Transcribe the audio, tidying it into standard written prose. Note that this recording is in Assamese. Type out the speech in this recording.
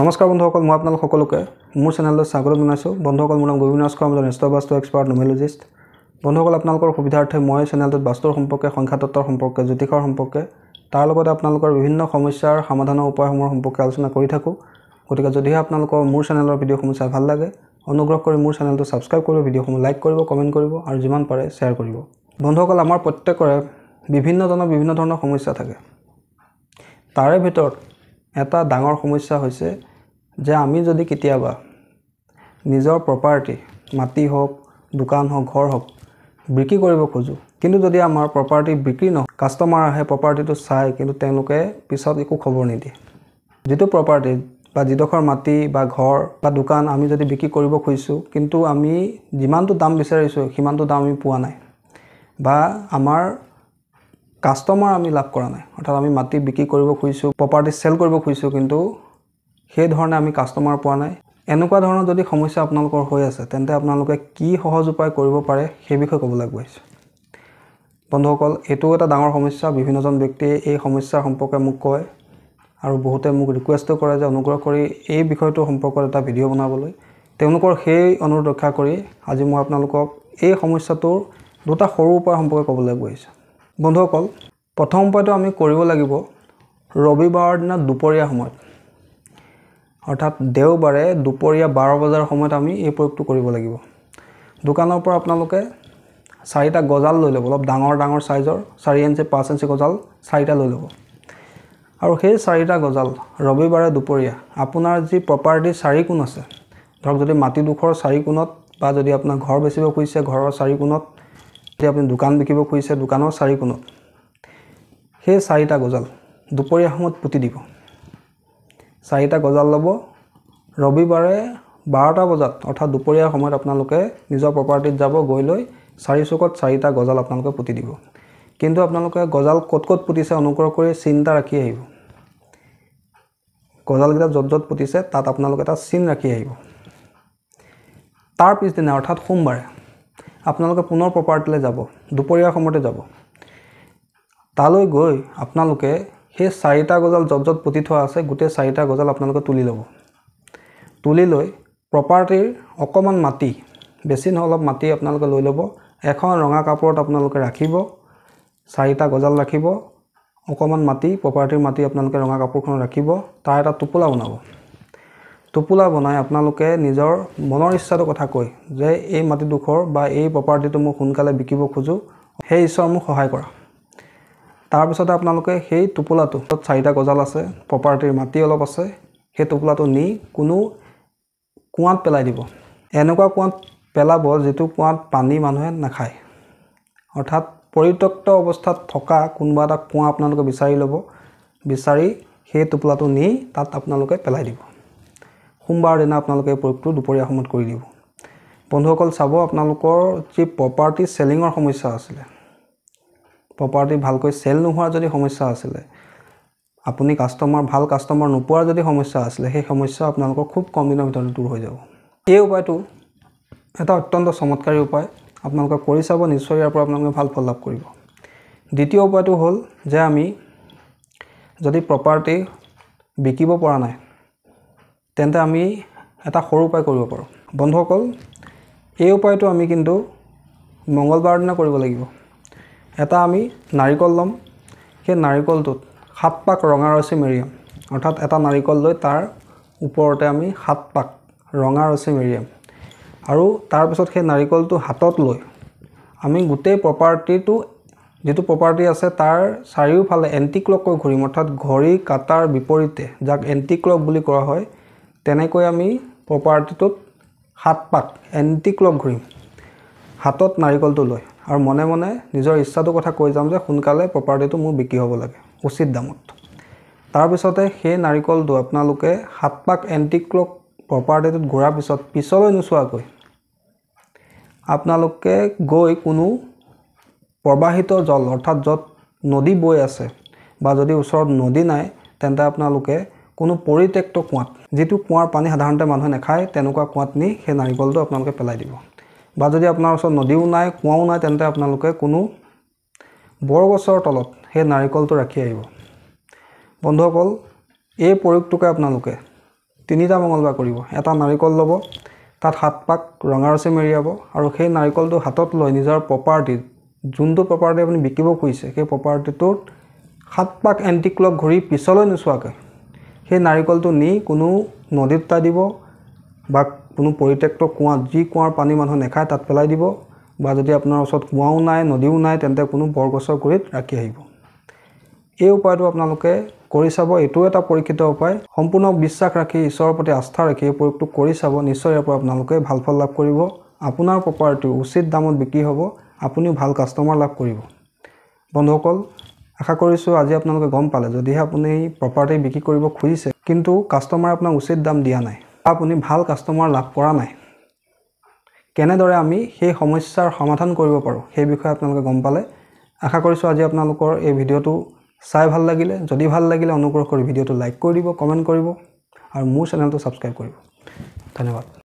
নমস্কাৰ বন্ধুসকল, মই আপোনালোক সকলোকে মোৰ চেনেললৈ স্বাগতম জনাইছোঁ। বন্ধুসকল, মোৰ নাম গোবিনাথ কৰ্ম, এষ্ট্ৰবাস্তু এক্সপাৰ্ট নিউমেৰলজিষ্ট। বন্ধুসকল, আপোনালোকৰ সুবিধাৰ্থে মই চেনেলটোত বাস্তুৰ সম্পৰ্কে, সংখ্যাতত্বৰ সম্পৰ্কে, জ্যোতিষৰ সম্পৰ্কে, তাৰ লগতে আপোনালোকৰ বিভিন্ন সমস্যাৰ সমাধানৰ উপায়সমূহৰ সম্পৰ্কে আলোচনা কৰি থাকোঁ। গতিকে যদিহে আপোনালোকৰ মোৰ চেনেলৰ ভিডিঅ'সমূহ চাই ভাল লাগে, অনুগ্ৰহ কৰি মোৰ চেনেলটো ছাবস্ক্ৰাইব কৰিব, ভিডিঅ'সমূহ লাইক কৰিব, কমেণ্ট কৰিব আৰু যিমান পাৰে শ্বেয়াৰ কৰিব। বন্ধুসকল, আমাৰ প্ৰত্যেকৰে বিভিন্ন ধৰণৰ সমস্যা থাকে। তাৰে ভিতৰত এটা ডাঙৰ সমস্যা হৈছে যে আমি যদি কেতিয়াবা নিজৰ প্ৰপাৰ্টি, মাটি হওক, দোকান হওক, ঘৰ হওক বিক্ৰী কৰিব খোজোঁ, কিন্তু যদি আমাৰ প্ৰপাৰ্টি বিক্ৰী নহয়, কাষ্টমাৰ আহে প্ৰপাৰ্টিটো চাই, কিন্তু তেওঁলোকে পিছত একো খবৰ নিদিয়ে। যিটো প্ৰপাৰ্টি বা যিডোখৰ মাটি বা ঘৰ বা দোকান আমি যদি বিক্ৰী কৰিব খুজিছোঁ, কিন্তু আমি যিমানটো দাম বিচাৰিছোঁ সিমানটো দাম আমি পোৱা নাই, বা আমাৰ কাষ্টমাৰ আমি লাভ কৰা নাই। অৰ্থাৎ আমি মাটি বিক্ৰী কৰিব খুজিছোঁ, প্ৰপাৰ্টি চেল কৰিব খুজিছোঁ, কিন্তু সেই ধৰণে আমি কাষ্টমাৰ পোৱা নাই। এনেকুৱা ধৰণৰ যদি সমস্যা আপোনালোকৰ হৈ আছে, তেন্তে আপোনালোকে কি সহজ উপায় কৰিব পাৰে সেই বিষয়ে ক'বলৈ আগবাঢ়িছোঁ। বন্ধুসকল, এইটো এটা ডাঙৰ সমস্যা। বিভিন্নজন ব্যক্তিয়ে এই সমস্যাৰ সম্পৰ্কে মোক কয় আৰু বহুতে মোক ৰিকুৱেষ্টো কৰে যে অনুগ্ৰহ কৰি এই বিষয়টোৰ সম্পৰ্কত এটা ভিডিঅ' বনাবলৈ। তেওঁলোকৰ সেই অনুৰোধ ৰক্ষা কৰি আজি মই আপোনালোকক এই সমস্যাটোৰ দুটা সৰু উপায় সম্পৰ্কে ক'বলৈ আগবাঢ়িছোঁ। বন্ধুসকল, প্ৰথম উপায়টো আমি কৰিব লাগিব ৰবিবাৰৰ দিনা দুপৰীয়া সময়ত, অৰ্থাৎ দেওবাৰে দুপৰীয়া 12 বজাৰ সময়ত আমি এই প্ৰয়োগটো কৰিব লাগিব। দোকানৰ পৰা আপোনালোকে 4টা গজাল লৈ ল'ব, অলপ ডাঙৰ চাইজৰ 4 ইঞ্চি 5 ইঞ্চি গজাল 4টা লৈ ল'ব। আৰু সেই 4টা গজাল ৰবিবাৰে দুপৰীয়া আপোনাৰ যি প্ৰপাৰ্টিৰ 4 কোণ আছে, ধৰক যদি মাটিডোখৰ 4 কোণত, বা যদি আপোনাৰ ঘৰ বেচিব খুজিছে ঘৰৰ 4 কোণত, যদি আপুনি দোকান বিকিব খুজিছে দোকানৰ 4 কোণত, সেই 4টা গজাল দুপৰীয়া সময়ত পুতি দিব। 4টা গজাল ল'ব। ৰবিবাৰে 12টা বজাত, অৰ্থাৎ দুপৰীয়াৰ সময়ত আপোনালোকে নিজৰ প্ৰপাৰ্টিত যাব, গৈ লৈ 4 চুকত 4টা গজাল আপোনালোকে পুতি দিব। কিন্তু আপোনালোকে গজাল ক'ত পুতিছে অনুগ্ৰহ কৰি চিন এটা ৰাখি আহিব। গজালকেইটা য'ত পুতিছে তাত আপোনালোকে এটা চিন ৰাখি আহিব। তাৰ পিছদিনা, অৰ্থাৎ সোমবাৰে আপোনালোকে পুনৰ প্ৰপাৰ্টিলৈ যাব, দুপৰীয়াৰ সময়তে যাব। তালৈ গৈ আপোনালোকে সেই 4টা গজাল য'ত পুতি থোৱা আছে, গোটেই 4টা গজাল আপোনালোকে তুলি ল'ব। তুলি লৈ প্ৰপাৰ্টিৰ অকণমান মাটি, বেছি নহয় অলপ মাটি আপোনালোকে লৈ ল'ব। এখন ৰঙা কাপোৰত আপোনালোকে ৰাখিব, 4টা গজাল ৰাখিব, অকণমান মাটি, প্ৰপাৰ্টিৰ মাটি আপোনালোকে ৰঙা কাপোৰখনত ৰাখিব। তাৰ এটা টোপোলা বনাব। টোপোলা বনাই আপোনালোকে নিজৰ মনৰ ইচ্ছাটোৰ কথা কৈ যে এই মাটিডোখৰ বা এই প্ৰপাৰ্টিটো মই সোনকালে বিকিব খোজোঁ, সেই ঈশ্বৰ মোক সহায় কৰা। তাৰপিছতে আপোনালোকে সেই টোপোলাটো, 4টা গজাল আছে, প্ৰপাৰ্টিৰ মাটি অলপ আছে, সেই টোপোলাটো নি কোনো কুঁৱাত পেলাই দিব। এনেকুৱা কুঁৱাত পেলাব যিটো কুঁৱাত পানী মানুহে নাখায়। অৰ্থাৎ পৰিত্যক্ত অৱস্থাত থকা কোনোবা এটা কুঁৱা আপোনালোকে বিচাৰি ল'ব, বিচাৰি সেই টোপোলাটো নি তাত আপোনালোকে পেলাই দিব। সোমবাৰৰ দিনা আপোনালোকে এই প্ৰয়োগটো দুপৰীয়া সময়ত কৰি দিব। বন্ধুসকল চাব, আপোনালোকৰ যি প্ৰপাৰ্টি চেলিঙৰ সমস্যা আছিলে, প্ৰপাৰ্টি ভালকৈ চেল নোহোৱাৰ যদি সমস্যা আছিলে, আপুনি ভাল কাষ্টমাৰ নোপোৱাৰ যদি সমস্যা আছিলে, সেই সমস্যা আপোনালোকৰ খুব কম দিনৰ ভিতৰতে দূৰ হৈ যাব। এই উপায়টো এটা অত্যন্ত চমৎকাৰী উপায়। আপোনালোকে কৰি চাব, নিশ্চয় ইয়াৰ পৰা আপোনালোকে ভাল ফল লাভ কৰিব। দ্বিতীয় উপায়টো হ'ল যে আমি যদি প্ৰপাৰ্টি বিকিব পৰা নাই, তেন্তে আমি এটা সৰু উপায় কৰিব পাৰোঁ। বন্ধুসকল, এই উপায়টো আমি কিন্তু মঙলবাৰৰ দিনা কৰিব লাগিব। এটা আমি নাৰিকল ল'ম, সেই নাৰিকলটোত 7 পাক ৰঙা ৰছী মেৰিয়াম, অৰ্থাৎ এটা নাৰিকল লৈ তাৰ ওপৰতে আমি 7 পাক ৰঙা ৰছী মেৰিয়াম। আৰু তাৰপিছত সেই নাৰিকলটো হাতত লৈ আমি গোটেই প্ৰপাৰ্টিটো, যিটো প্ৰপাৰ্টি আছে তাৰ চাৰিওফালে এণ্টি ক্লককৈ ঘূৰিম, অৰ্থাৎ ঘড়ী কাটাৰ বিপৰীতে, যাক এণ্টি ক্লক বুলি কোৱা হয়, তেনেকৈ আমি প্ৰপাৰ্টিটোত 7 পাক এণ্টি ক্লক ঘূৰিম হাতত নাৰিকলটো লৈ, আৰু মনে মনে নিজৰ ইচ্ছাটোৰ কথা কৈ যাম যে সোনকালে প্ৰপাৰ্টিটো মোৰ বিক্ৰী হ'ব লাগে উচিত দামত। তাৰপিছতে সেই নাৰিকলটো আপোনালোকে 7 পাক এণ্টি ক্লক প্ৰপাৰ্টিটোত ঘূৰাৰ পিছত পিছলৈ নোচোৱাকৈ আপোনালোকে গৈ কোনো প্ৰবাহিত জল, অৰ্থাৎ য'ত নদী বৈ আছে, বা যদি ওচৰত নদী নাই, তেন্তে আপোনালোকে কোনো পৰিত্যক্ত কুঁৱাত, যিটো কুঁৱাৰ পানী সাধাৰণতে মানুহে নাখায়, তেনেকুৱা কুঁৱাত নি সেই নাৰিকলটো আপোনালোকে পেলাই দিব। বা যদি আপোনাৰ ওচৰত নদীও নাই, কুঁৱাও নাই, তেন্তে আপোনালোকে কোনো বৰগছৰ তলত সেই নাৰিকলটো ৰাখি আহিব। বন্ধুসকল, এই প্ৰয়োগটোকে আপোনালোকে তিনিটা মঙ্গলবাৰ কৰিব। এটা নাৰিকল ল'ব, তাত 7 পাক ৰঙা ৰছী মেৰিয়াব আৰু সেই নাৰিকলটো হাতত লৈ নিজৰ প্ৰপাৰ্টি যোনটো প্ৰপাৰ্টি আপুনি বিকিব খুজিছে সেই প্ৰপাৰ্টিটোত 7 পাক এণ্টি ক্লক ঘূৰি পিছলৈ নোচোৱাকৈ সেই নাৰিকলটো নি কোনো নদীত দিব বা কোনো পৰিত্যক্ত কুঁৱা যি কুঁৱাৰ পানী মানুহ নেখায় তাত পেলাই দিব বা যদি আপোনাৰ ওচৰত কুঁৱাও নাই নদীও নাই তেন্তে কোনো বৰগছৰ গুৰিত ৰাখি আহিব। এই উপায়টো আপোনালোকে কৰি চাব। এইটো এটা পৰীক্ষিত উপায়। সম্পূৰ্ণ বিশ্বাস ৰাখি ঈশ্বৰৰ প্ৰতি আস্থা ৰাখি এই প্ৰয়োগটো কৰি চাব। নিশ্চয় ইয়াৰ পৰা আপোনালোকে ভাল ফল লাভ কৰিব। আপোনাৰ প্ৰপাৰ্টি উচিত দামত বিক্ৰী হ'ব, আপুনিও ভাল কাষ্টমাৰ লাভ কৰিব। বন্ধুসকল, আশা কৰিছোঁ আজি আপোনালোকে গম পালে যদিহে আপুনি প্ৰপাৰ্টি বিক্ৰী কৰিব খুজিছে কিন্তু কাষ্টমাৰে আপোনাক উচিত দাম দিয়া নাই, আপুনি ভাল কাষ্টমাৰ লাভ কৰা নাই, কেনেদৰে আমি সেই সমস্যাৰ সমাধান কৰিব পাৰোঁ সেই বিষয়ে আপোনালোকে গম পালে। আশা কৰিছোঁ আজি আপোনালোকৰ এই ভিডিঅ'টো চাই ভাল লাগিলে। যদি ভাল লাগিলে অনুগ্ৰহ কৰি ভিডিঅ'টো লাইক কৰি দিব, কমেণ্ট কৰিব আৰু মোৰ চেনেলটো ছাবস্ক্ৰাইব কৰিব। ধন্যবাদ।